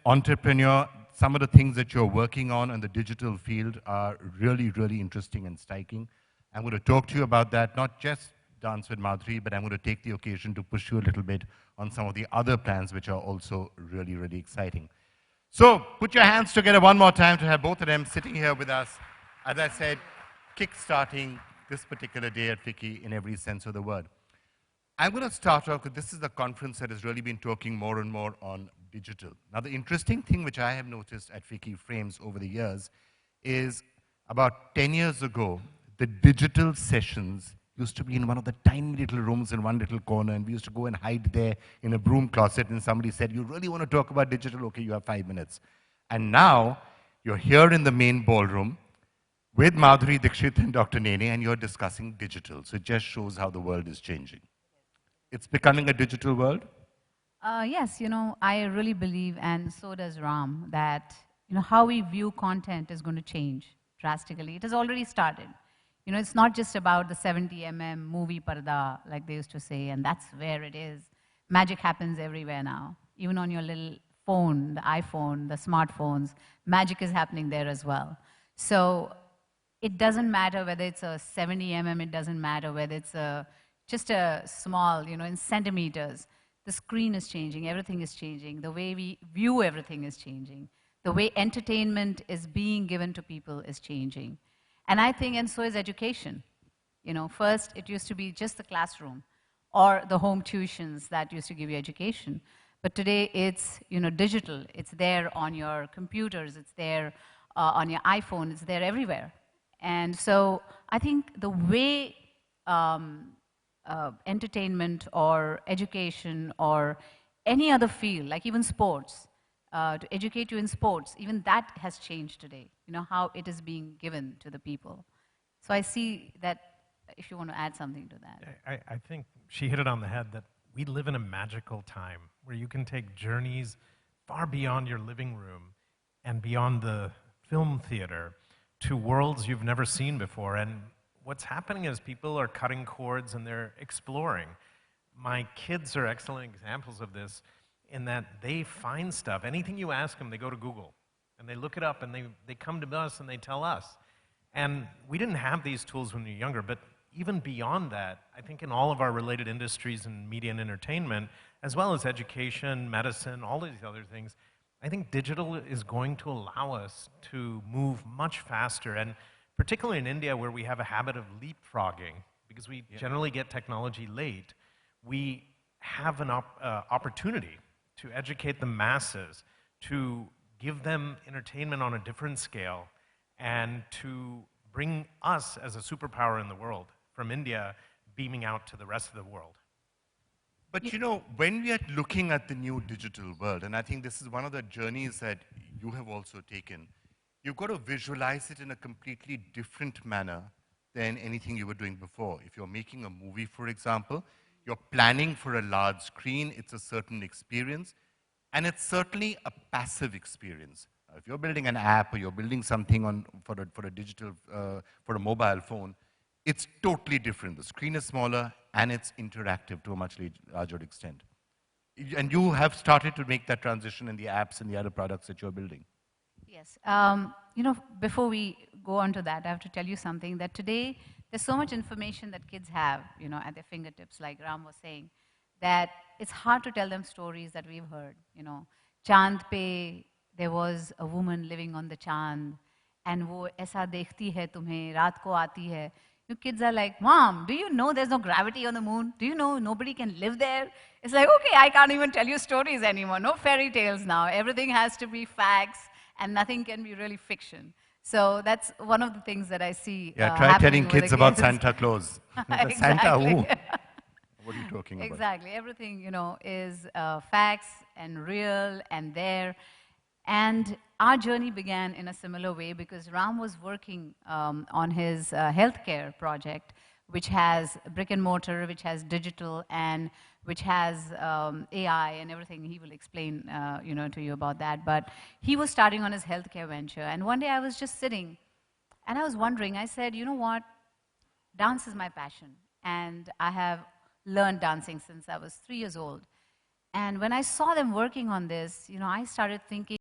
entrepreneur, some of the things that you're working on in the digital field are really, really interesting and striking. I'm going to talk to you about that, not just Dance with Madhuri, but I'm going to take the occasion to push you a little bit on some of the other plans which are also really, really exciting. So put your hands together one more time to have both of them sitting here with us. As I said, kick-starting this particular day at Ficci in every sense of the word. I'm going to start off with, this is the conference that has really been talking more and more on digital. Now, the interesting thing which I have noticed at Ficci Frames over the years is about 10 years ago, the digital sessions used to be in one of the tiny little rooms in one little corner, and we used to go and hide there in a broom closet, and somebody said, you really want to talk about digital? Okay, you have 5 minutes. And now, you're here in the main ballroom with Madhuri Dixit and Dr. Nene, and you're discussing digital. So it just shows how the world is changing. It's becoming a digital world? Yes, I really believe, and so does Ram, that how we view content is going to change drastically. It has already started. It's not just about the 70 movie parda, like they used to say, and that's where it is. Magic happens everywhere now. Even on your little phone, the iPhone, the smartphones, magic is happening there as well. So it doesn't matter whether it's a 70 it doesn't matter whether it's just a small, in centimeters. The screen is changing, everything is changing. The way we view everything is changing. The way entertainment is being given to people is changing. And I think, and so is education. First it used to be just the classroom or the home tuitions that used to give you education. But today it's, digital. It's there on your computers. It's there on your iPhone. It's there everywhere. And so I think the way entertainment or education or any other field, like even sports, to educate you in sports, even that has changed today, how it is being given to the people. So I see that, if you want to add something to that. I think she hit it on the head, that we live in a magical time where you can take journeys far beyond your living room and beyond the film theater to worlds you've never seen before. And what's happening is people are cutting cords and they're exploring. My kids are excellent examples of this, in that they find stuff. Anything you ask them, they go to Google, and they look it up, and they come to us, and they tell us. And we didn't have these tools when we were younger, but even beyond that, I think in all of our related industries in media and entertainment, as well as education, medicine, all these other things, I think digital is going to allow us to move much faster, and particularly in India, where we have a habit of leapfrogging, because we generally get technology late, we have an opportunity to educate the masses, to give them entertainment on a different scale, and to bring us as a superpower in the world, from India beaming out to the rest of the world. But when we are looking at the new digital world, and I think this is one of the journeys that you have also taken, you've got to visualize it in a completely different manner than anything you were doing before. If you're making a movie, for example, you're planning for a large screen, it's a certain experience, and it's certainly a passive experience. If you're building an app or you're building something for a digital, for a mobile phone, it's totally different. The screen is smaller and it's interactive to a much larger extent. And you have started to make that transition in the apps and the other products that you're building. Yes. Before we go on to that, I have to tell you something, that today there's so much information that kids have, at their fingertips, like Ram was saying, that it's hard to tell them stories that we've heard. Chand pe, there was a woman living on the Chand, and wo aisa dekhti hai tumhe, raat ko aati hai. Kids are like, Mom, do you know there's no gravity on the moon? Do you know nobody can live there? It's like, okay, I can't even tell you stories anymore. No fairy tales now. Everything has to be facts, and nothing can be really fiction. So that's one of the things that I see. Try telling kids about Santa Claus. Exactly. Santa who? What are you talking about? Exactly. Everything, is facts and real and there. And our journey began in a similar way, because Ram was working on his healthcare project, which has brick and mortar, which has digital, and which has AI and everything. He will explain, to you about that. But he was starting on his healthcare venture. And one day I was just sitting, and I was wondering. I said, you know what? Dance is my passion, and I have learned dancing since I was 3 years old. And when I saw them working on this, I started thinking,